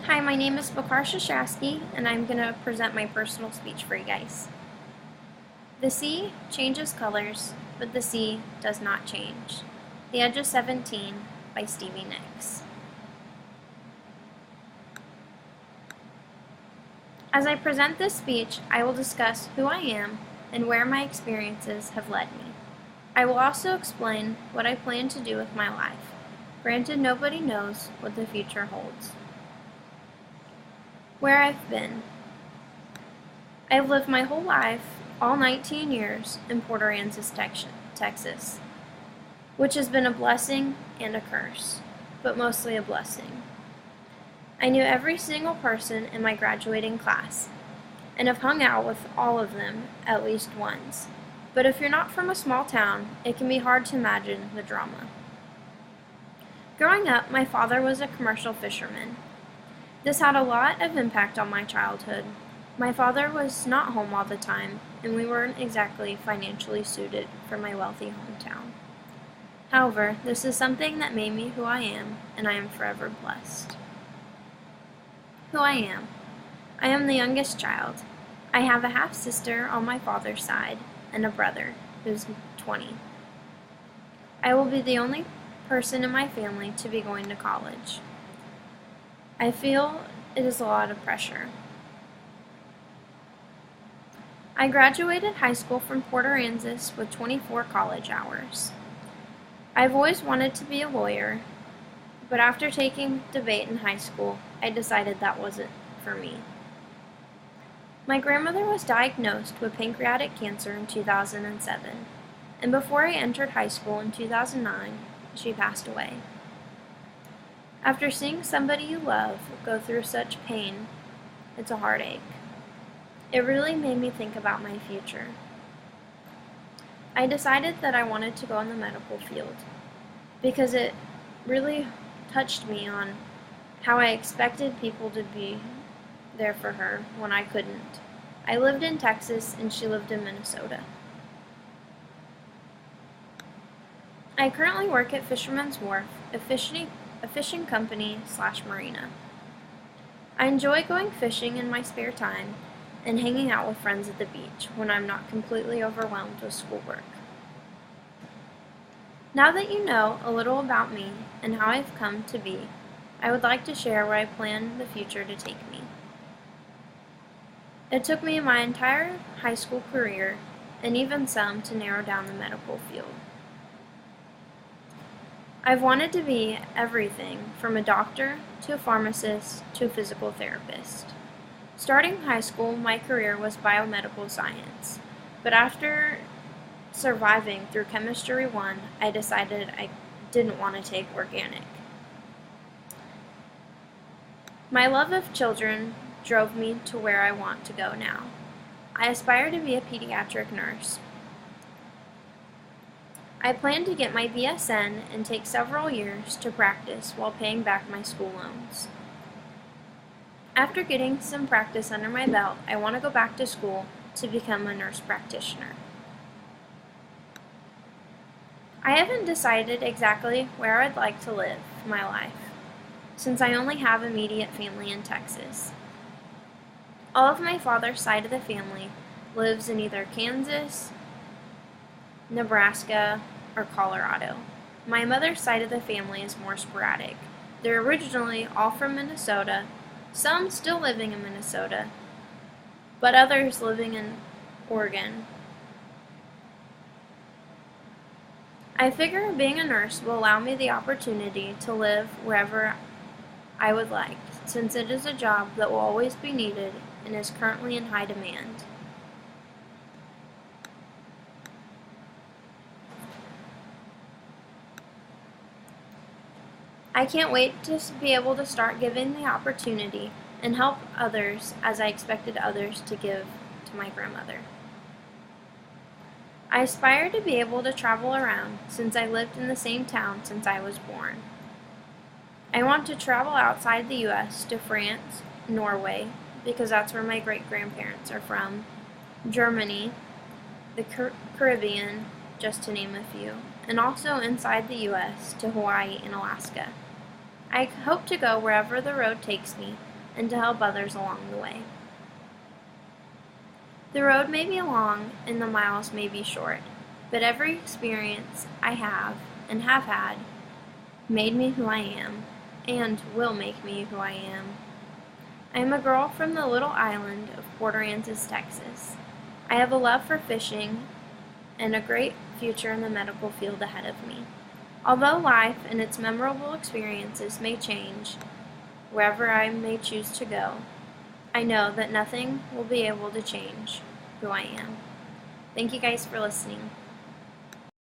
Hi, my name is Bakar Shashaski, and I'm going to present my personal speech for you guys. The sea changes colors, but the sea does not change. The Edge of 17 by Stevie Nicks. As I present this speech, I will discuss who I am and where my experiences have led me. I will also explain what I plan to do with my life. Granted, nobody knows what the future holds. Where I've been. I've lived my whole life, all 19 years, in Port Aransas, Texas, which has been a blessing and a curse, but mostly a blessing. I knew every single person in my graduating class, and have hung out with all of them at least once. But if you're not from a small town, it can be hard to imagine the drama. Growing up, my father was a commercial fisherman. This had a lot of impact on my childhood. My father was not home all the time, and we weren't exactly financially suited for my wealthy hometown. However, this is something that made me who I am, and I am forever blessed. Who I am. I am the youngest child. I have a half-sister on my father's side, and a brother, who's 20. I will be the only person in my family to be going to college. I feel it is a lot of pressure. I graduated high school from Port Aransas with 24 college hours. I've always wanted to be a lawyer, but after taking debate in high school, I decided that wasn't for me. My grandmother was diagnosed with pancreatic cancer in 2007, and before I entered high school in 2009, she passed away. After seeing somebody you love go through such pain, it's a heartache. It really made me think about my future. I decided that I wanted to go in the medical field because it really touched me on how I expected people to be there for her when I couldn't. I lived in Texas and she lived in Minnesota. I currently work at Fisherman's Wharf, a fishing company/marina. I enjoy going fishing in my spare time and hanging out with friends at the beach when I'm not completely overwhelmed with schoolwork. Now that you know a little about me and how I've come to be, I would like to share where I plan the future to take me. It took me my entire high school career, and even some, to narrow down the medical field. I've wanted to be everything from a doctor to a pharmacist to a physical therapist. Starting high school, my career was biomedical science, but after surviving through Chemistry 1, I decided I didn't want to take organic. My love of children drove me to where I want to go now. I aspire to be a pediatric nurse. I plan to get my BSN and take several years to practice while paying back my school loans. After getting some practice under my belt, I want to go back to school to become a nurse practitioner. I haven't decided exactly where I'd like to live my life, since I only have immediate family in Texas. All of my father's side of the family lives in either Kansas, Nebraska, or Colorado. My mother's side of the family is more sporadic. They're originally all from Minnesota, some still living in Minnesota, but others living in Oregon. I figure being a nurse will allow me the opportunity to live wherever I would like, since it is a job that will always be needed and is currently in high demand. I can't wait to be able to start giving the opportunity and help others as I expected others to give to my grandmother. I aspire to be able to travel around since I lived in the same town since I was born. I want to travel outside the U.S. to France, Norway, because that's where my great-grandparents are from, Germany, the Caribbean, just to name a few, and also inside the U.S. to Hawaii and Alaska. I hope to go wherever the road takes me, and to help others along the way. The road may be long and the miles may be short, but every experience I have and have had made me who I am and will make me who I am. I am a girl from the little island of Port Aransas, Texas. I have a love for fishing and a great future in the medical field ahead of me. Although life and its memorable experiences may change wherever I may choose to go, I know that nothing will be able to change who I am. Thank you guys for listening.